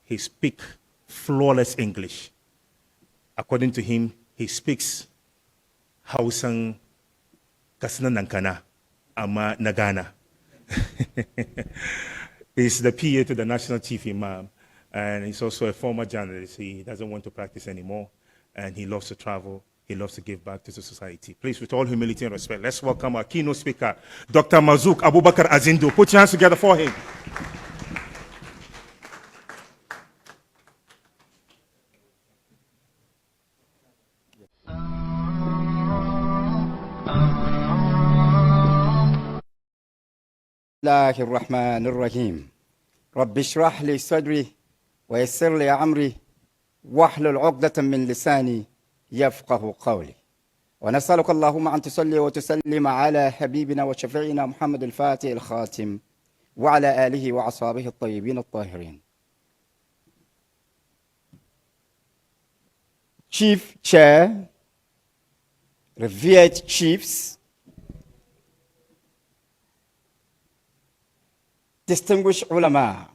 he speaks flawless English. According to him, he speaks Hausan Kasna Nankana, Ama Nagana. He's the PA to the National Chief Imam, and he's also a former journalist. He doesn't want to practice anymore, and he loves to travel. He loves to give back to the society. Please, with all humility and respect, let's welcome our keynote speaker, Dr. Marzuk Abubakar Azindoo. Put your hands together for him. الله الرحمن الرحيم رب اشرح لي صدري ويسر لي أمري واحلل عقدة من لساني يفقه قولي ونسألك اللهم أن تصلي وتسلم على حبيبنا وشفيعنا محمد الفاتح الخاتم وعلى آله وأصحابه الطيبين الطاهرين. Chief Chair, revered chiefs, distinguished ulama,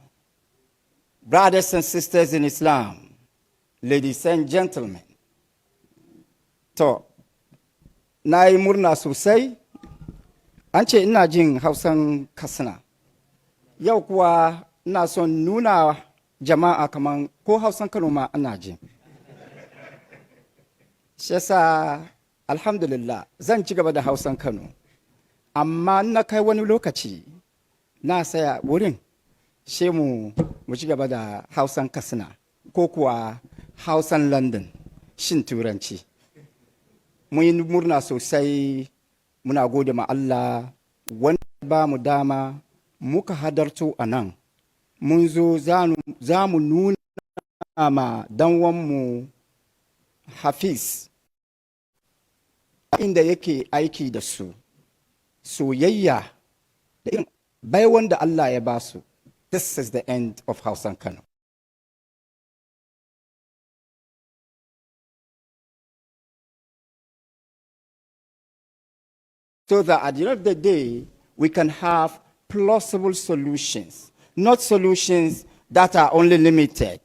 brothers and sisters in Islam, ladies and gentlemen. To, na yi murna sosai, an ce ina jin Hausan Katsina. Yau kuwa ina son nuna jama'a kaman ko Hausan Kano ma ana jin. Shi yasa alhamdulillah zan ci gaba da Hausan Kano. Amma na kai wani lokaci na saya wurin she mu ci gaba da Hausan Katsina ko kuwa Hausan London shin turanci. Mun yi murna sosai, muna gode ma Allah wanda ba mu dama muka hadarto a nan. Mun zo za mu nuna ma danwanmu Hafiz inda yake aiki da su, soyayya da irin baiwan da Allah ya ba su. This is the end of Hausan Kano. So that at the end of the day, we can have plausible solutions, not solutions that are only limited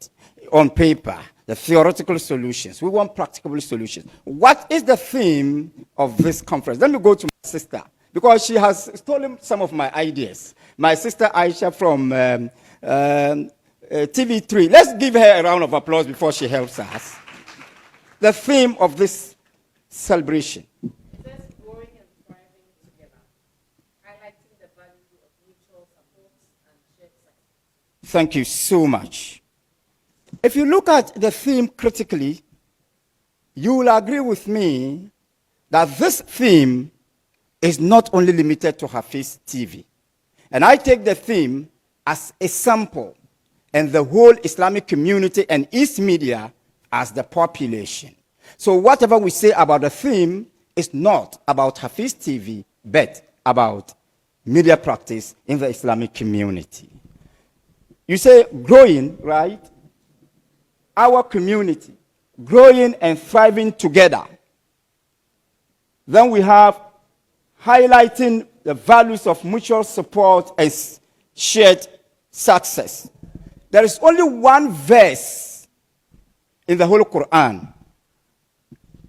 on paper, the theoretical solutions. We want practical solutions. What is the theme of this conference? Let me go to my sister, because she has stolen some of my ideas. My sister Aisha from TV3. Let's give her a round of applause before she helps us. The theme of this celebration. Thank you so much. If you look at the theme critically, you will agree with me that this theme is not only limited to Hafiz TV. And I take the theme as a sample, and the whole Islamic community and East media as the population. So whatever we say about the theme is not about Hafiz TV, but about media practice in the Islamic community. You say growing, right? Our community, growing and thriving together. Then we have highlighting the values of mutual support and shared success. There is only one verse in the whole Quran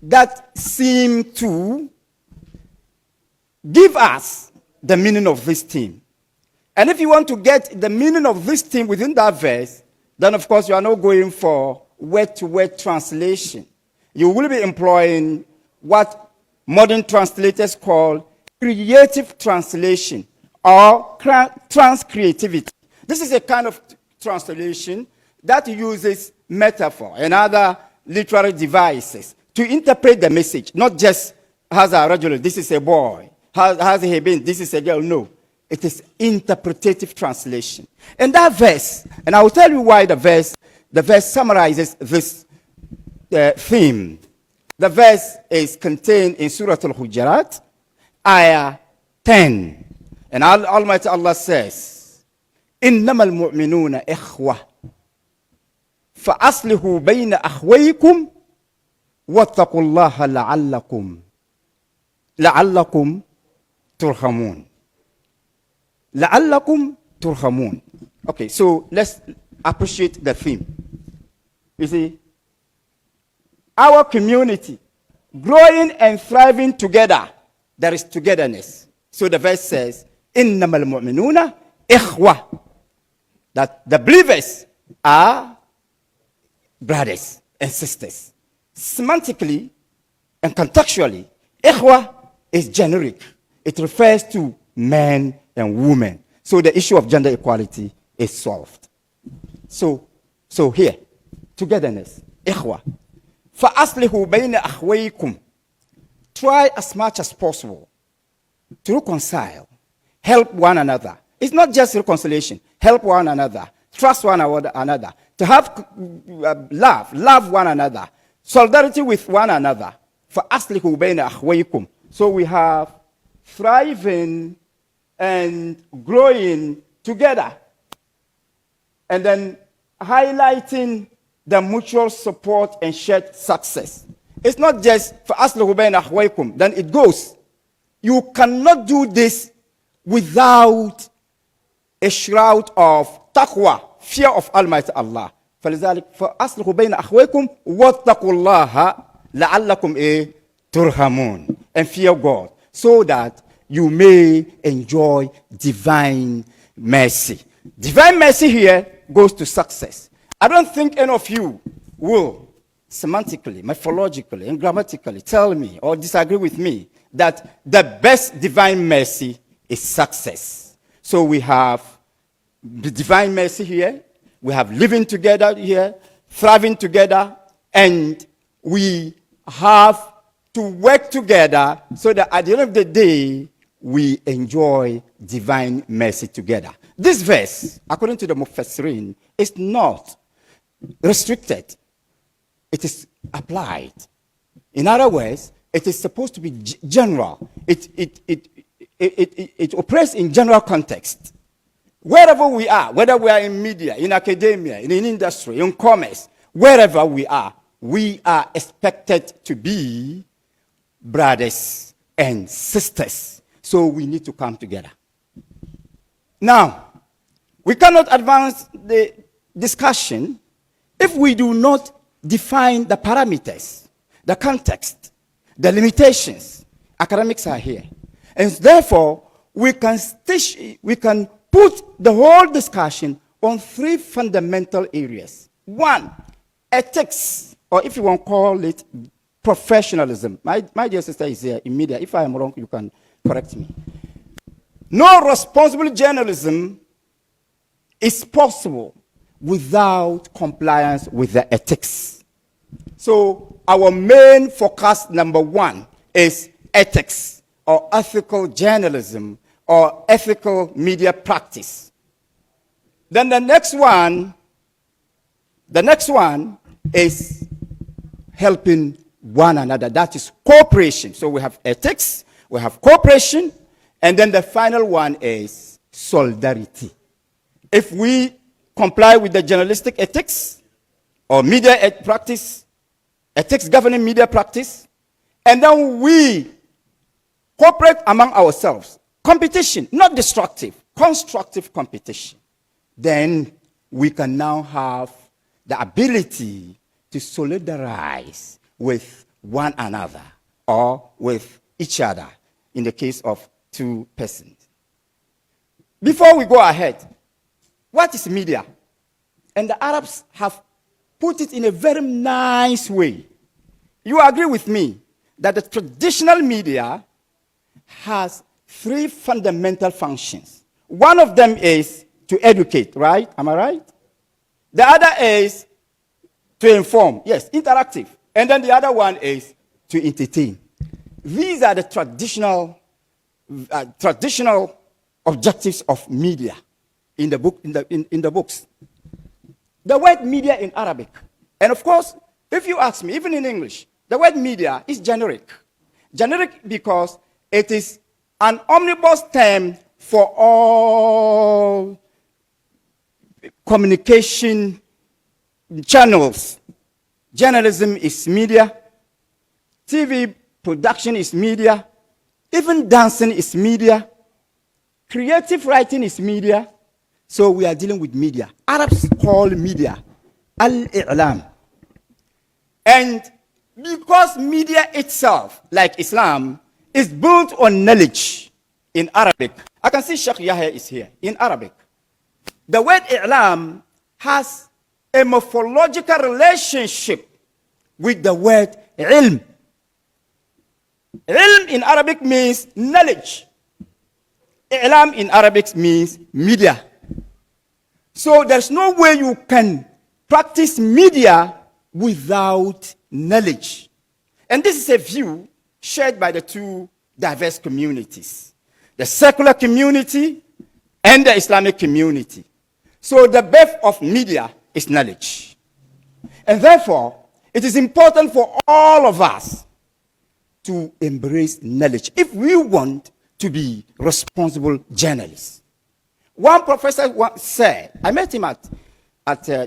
that seems to give us the meaning of this theme. And if you want to get the meaning of this theme within that verse, then of course you are not going for word-to-word translation. You will be employing what modern translators call creative translation or trans-creativity. This is a kind of translation that uses metaphor and other literary devices to interpret the message, not just Haza Rajul, this is a boy, Haza Hebin, this is a girl. No. It is interpretative translation. And that verse, and I will tell you why the verse summarizes this theme. The verse is contained in Surah Al-Hujurat, ayah 10. And Almighty Allah says, إِنَّمَا الْمُؤْمِنُونَ إِخْوَةٌ فَأَصْلِحُوا بَيْنَ أَخْوَيْكُمْ وَاتَّقُوا اللَّهَ لَعَلَّكُمْ تُرْحَمُونَ. لَعَلَّكُمْ تُرْحَمُونَ. Okay, so appreciate the theme. You see, our community, growing and thriving together, there is togetherness. So the verse says, إِنَّمَا الْمُؤْمِنُونَ إِخْوَةٌ, that the believers are brothers and sisters. Semantically and contextually, ikhwa is generic. It refers to men and women. So the issue of gender equality is solved. So here, togetherness, ikhwa. فَأَصْلِحُوا بَيْنَ أَخْوَيْكُمْ. Try as much as possible to reconcile, help one another. It's not just reconciliation. Help one another. Trust one another. To have love one another. Solidarity with one another. فَأَصْلِحُوا بَيْنَ أَخْوَيْكُمْ. So we have thriving and growing together. And then highlighting the mutual support and shared success. It's not just فَأَصْلِحُوا بَيْنَ أَخْوَيْكُمْ. Then it goes. You cannot do this without a shroud of taqwa, fear of Almighty Allah. فَلِذَلِكَ فَأَصْلِحُوا بَيْنَ أَخْوَيْكُمْ وَاتَّقُوا اللَّهَ لَعَلَّكُمْ تُرْحَمُونَ. And fear God, so that you may enjoy divine mercy. Divine mercy here goes to success. I don't think any of you will semantically, morphologically, and grammatically tell me or disagree with me that the best divine mercy is success. So we have the divine mercy here, we have living together here, thriving together, and we have to work together so that at the end of the day, we enjoy divine mercy together. This verse, according to the Mufassirin, is not restricted. It is applied. In other words, it is supposed to be general. It operates in general context. Wherever we are, whether we are in media, in academia, in industry, in commerce, wherever we are expected to be brothers and sisters. So we need to come together. Now, we cannot advance the discussion if we do not define the parameters, the context, the limitations. Academics are here. And therefore, we can put the whole discussion on three fundamental areas. One, ethics, or if you want to call it professionalism. My dear sister is here in media. If I am wrong, you can correct me. No responsible journalism is possible without compliance with the ethics. So our main focus, number one, is ethics, or ethical journalism, or ethical media practice. Then the next one is helping one another. That is cooperation. So we have ethics, we have cooperation, and then the final one is solidarity. If we comply with the journalistic ethics or media practice, ethics governing media practice, and then we cooperate among ourselves, competition, not destructive, constructive competition, then we can now have the ability to solidarize with one another or with each other in the case of two persons. Before we go ahead, what is media? And the Arabs have put it in a very nice way. You agree with me that the traditional media has three fundamental functions. One of them is to educate, right? Am I right? The other is to inform, yes, interactive. And then the other one is to entertain. These are the traditional objectives of media in the books. The word media in Arabic, and of course, if you ask me, even in English, the word media is generic. Generic because it is an omnibus term for all communication channels. Journalism is media. TV production is media. Even dancing is media. Creative writing is media. So we are dealing with media. Arabs call media al-i'lam. And because media itself, like Islam, is built on knowledge in Arabic. I can see Sheikh Yahya is here. In Arabic, the word i'lam has a morphological relationship with the word ilm. Ilm in Arabic means knowledge. I'lam in Arabic means media. So there's no way you can practice media without knowledge. And this is a view shared by the two diverse communities, the secular community and the Islamic community. So the birth of media is knowledge. And therefore, it is important for all of us to embrace knowledge if we want to be responsible journalists. One professor once said, I met him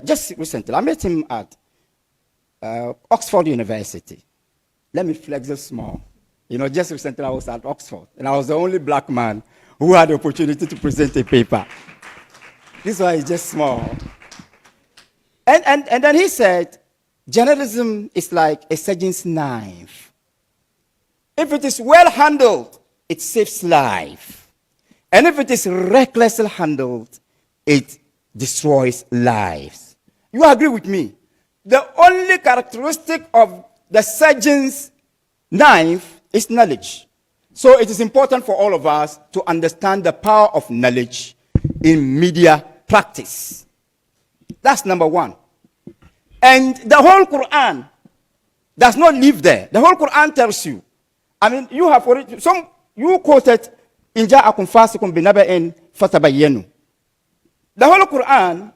just recently, I met him at Oxford University. Let me flex this small. Just recently I was at Oxford, and I was the only black man who had the opportunity to present a paper. This one is just small. And then he said, journalism is like a surgeon's knife. If it is well handled, it saves life. And if it is recklessly handled, it destroys lives. You agree with me? The only characteristic of the surgeon's knife is knowledge. So it is important for all of us to understand the power of knowledge in media practice. That's number one. And the whole Quran does not live there. The whole Quran tells you. You have already, you quoted, in ja'akum fasikum binaba'in fatabayyanu. The whole Quran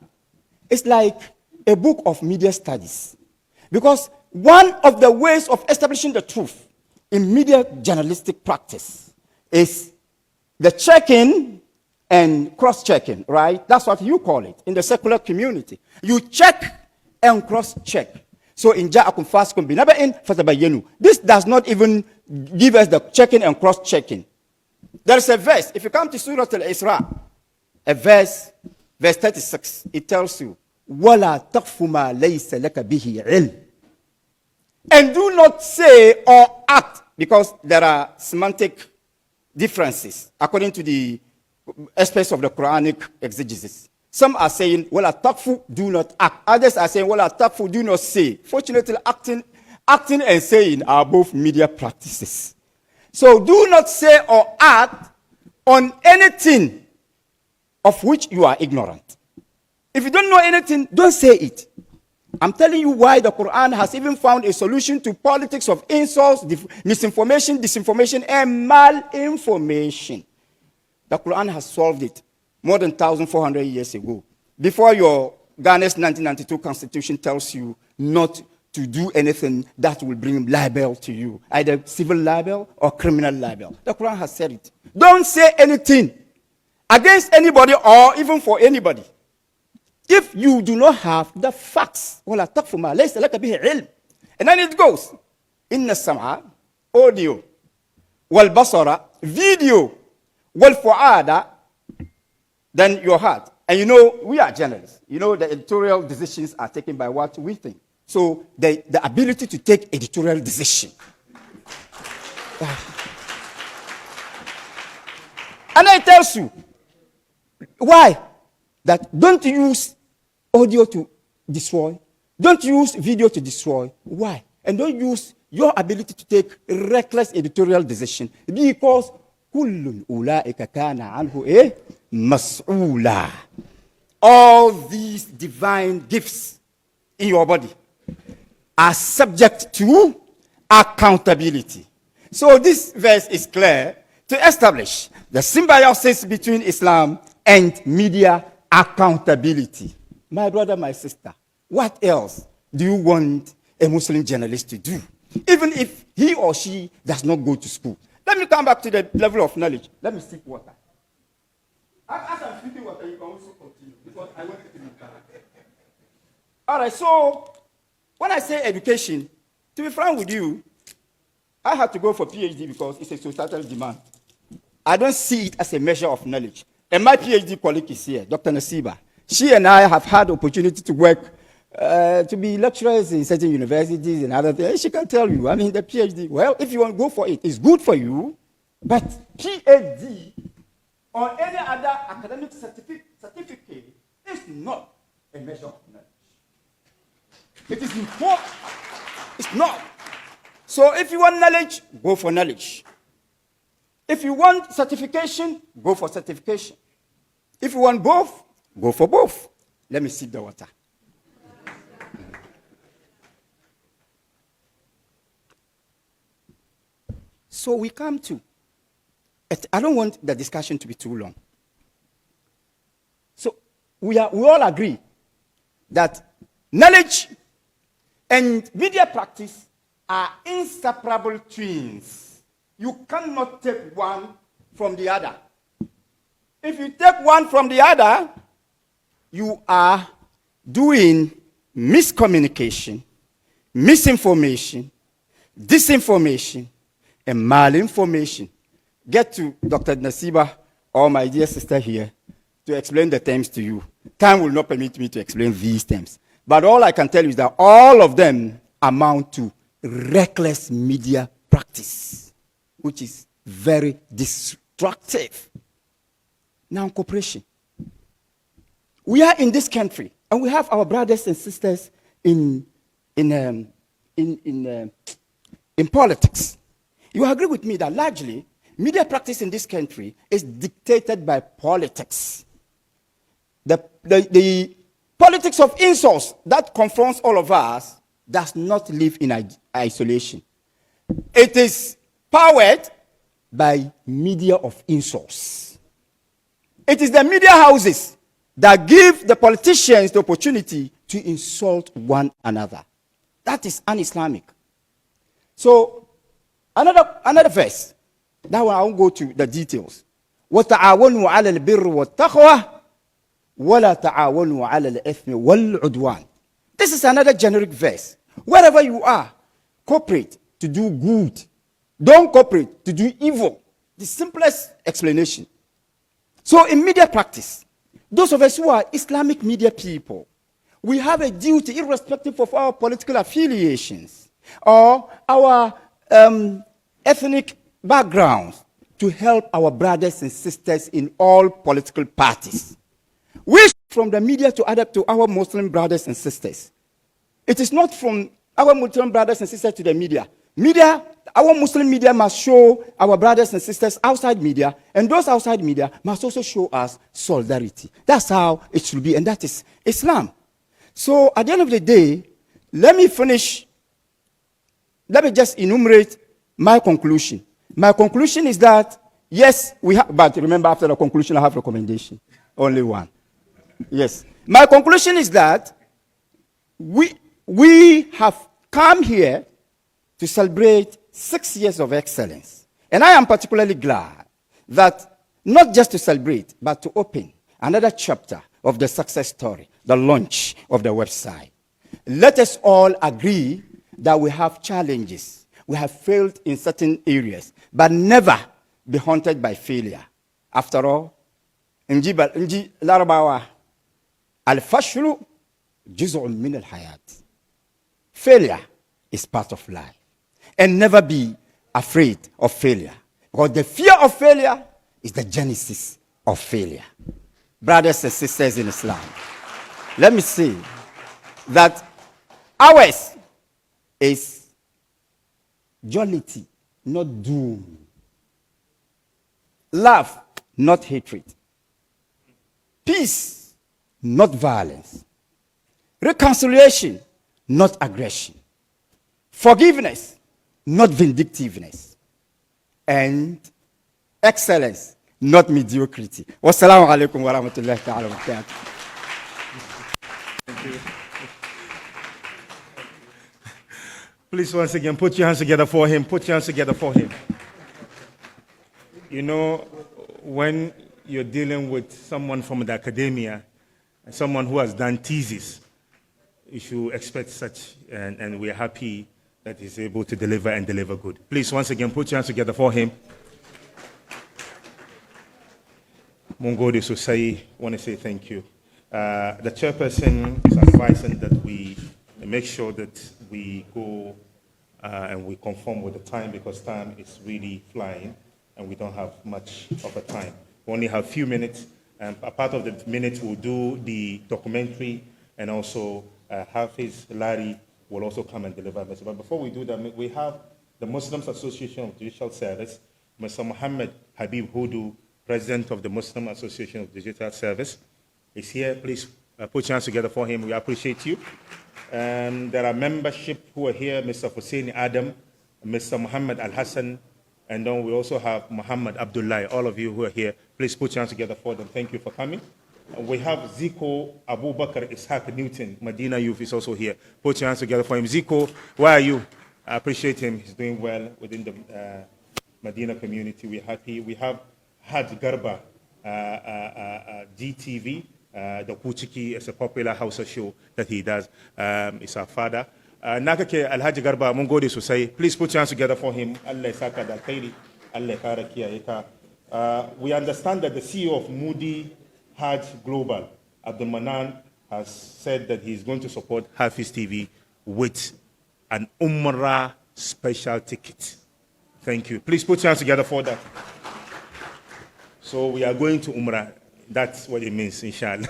is like a book of media studies. Because one of the ways of establishing the truth in media journalistic practice is the checking and cross-checking, right? That's what you call it in the secular community. You check and cross-check. So in ja'akum fasikum binaba'in fatabayyanu. This does not even give us the checking and cross-checking. There is a verse. If you come to Surah Al-Isra, a verse 36, it tells you, وَلَا تَقْفُ مَا لَيْسَ لَكَ بِهِ عِلْمٍ. And do not say or act, because there are semantic differences according to the aspects of the Quranic exegesis. Some are saying, وَلَا تَقْفُ, do not act. Others are saying, وَلَا تَقْفُ, do not say. Fortunately, acting and saying are both media practices. So do not say or act on anything of which you are ignorant. If you don't know anything, don't say it. I'm telling you why the Quran has even found a solution to politics of insults, misinformation, disinformation, and malinformation. The Quran has solved it more than 1,400 years ago. Before your Ghana's 1992 constitution tells you not to do anything that will bring libel to you, either civil libel or criminal libel. The Quran has said it. Don't say anything against anybody or even for anybody if you do not have the facts. And then it goes, inna sam'a, audio, wal basara, video, wal fu'ada, then your heart. And we are journalists. The editorial decisions are taken by what we think. So the ability to take editorial decision. And it tells you why that don't use audio to destroy, don't use video to destroy. Why? And don't use your ability to take reckless editorial decision, because kullun ulaika kana anhu mas'ula. All these divine gifts in your body are subject to accountability. So this verse is clear to establish the symbiosis between Islam and media accountability. My brother, my sister, what else do you want a Muslim journalist to do, even if he or she does not go to school? Let me come back to the level of knowledge. Let me sip water. As I'm sipping water, you can also continue, because I want it to be clear. All right, so when I say education, to be frank with you, I had to go for PhD because it's a societal demand. I don't see it as a measure of knowledge. And my PhD colleague is here, Dr. Nasiba. She and I have had opportunity to work, to be lecturers in certain universities and other things. She can tell you, I mean, the PhD, well, if you want to go for it, it's good for you, but PhD or any other academic certificate is not a measure of knowledge. It is important. It's not. So if you want knowledge, go for knowledge. If you want certification, go for certification. If you want both, go for both. Let me sip the water. So we come to, I don't want the discussion to be too long. So we all agree that knowledge and media practice are inseparable twins. You cannot take one from the other. If you take one from the other, you are doing miscommunication, misinformation, disinformation, and malinformation. Get to Dr. Nasiba or my dear sister here to explain the terms to you. Time will not permit me to explain these terms. But all I can tell you is that all of them amount to reckless media practice, which is very destructive. Now, cooperation. We are in this country, and we have our brothers and sisters in politics. You agree with me that largely, media practice in this country is dictated by politics. The politics of insults that confronts all of us does not live in isolation. It is powered by media of insults. It is the media houses that give the politicians the opportunity to insult one another. That is un-Islamic. So, another verse. That one I won't go to the details. وَتَعَاوَنُوا عَلَى الْبِرِّ وَالتَّقْوَى وَلَا تَعَاوَنُوا عَلَى الْإِثْمِ وَالْعُدْوَانِ. This is another generic verse. Wherever you are, cooperate to do good. Don't cooperate to do evil. The simplest explanation. So in media practice, those of us who are Islamic media people, we have a duty, irrespective of our political affiliations or our ethnic backgrounds, to help our brothers and sisters in all political parties. We from the media to adapt to our Muslim brothers and sisters. It is not from our Muslim brothers and sisters to the media. Our Muslim media must show our brothers and sisters outside media, and those outside media must also show us solidarity. That's how it should be, and that is Islam. So at the end of the day, let me just enumerate my conclusion. My conclusion is that, yes, but remember after the conclusion I have recommendation. Only one. Yes. My conclusion is that we have come here to celebrate 6 years of excellence. And I am particularly glad that not just to celebrate, but to open another chapter of the success story, the launch of the website. Let us all agree that we have challenges. We have failed in certain areas, but never be haunted by failure. After all, Nji Larabawa, al-fashlu juz'un min al-hayat. Failure is part of life. And never be afraid of failure. Because the fear of failure is the genesis of failure. Brothers and sisters in Islam, let me say that ours is jollity, not doom. Love, not hatred. Peace, not violence. Reconciliation, not aggression. Forgiveness, not vindictiveness. And excellence, not mediocrity. Wassalamu alaikum wa rahmatullahi ta'ala wa barakatuh. Thank you. Please, once again, put your hands together for him. Put your hands together for him. You know, when you're dealing with someone from the academia, someone who has done thesis, you should expect such, and we're happy that he's able to deliver and deliver good. Please, once again, put your hands together for him. Mungo de Sosai, want to say thank you. The chairperson is advising that we make sure that we go and we conform with the time, because time is really flying and we don't have much of a time. We only have a few minutes, and a part of the minutes we'll do the documentary, and also Hafiz Larry will also come and deliver a message. But before we do that, we have the Muslims Association of Judicial Service, Mr. Muhammad Habib Hudu, President of the Muslim Association of Digital Service, is here. Please put your hands together for him. We appreciate you. There are membership who are here, Mr. Hussein Adam, Mr. Muhammad Al-Hassan, and then we also have Muhammad Abdullah. All of you who are here, please put your hands together for them. Thank you for coming. We have Zico Abubakar Ishaq Newton, Medina Youth is also here. Put your hands together for him. Zico, where are you? I appreciate him. He's doing well within the Medina community. We're happy. We have Haj Garba, GTV. The Kuchiki is a popular Hausa show that he does. It's our father. Nakake Alhaji Garba, mun gode sosai. Please put your hands together for him. Allah ya saka da alkhairi. Allah ya kara kiyaye ka. We understand that the CEO of Moody Hajj Global, Abdul Manan, has said that he's going to support Hafiz TV with an Umrah special ticket. Thank you. Please put your hands together for that. So we are going to Umrah. That's what it means, inshallah.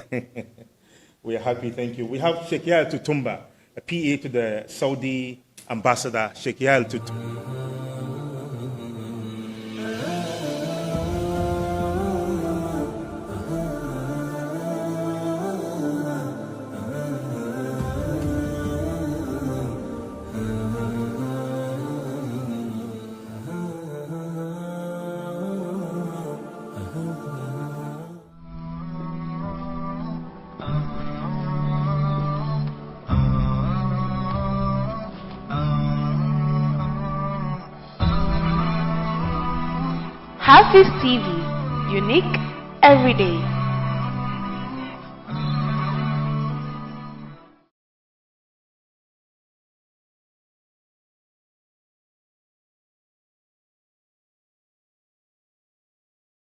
We are happy, thank you. We have Sheikh Yael Tutumba, a PA to the Saudi ambassador, Sheikh Yael Tutumba. HAFIZ TV, unique every day.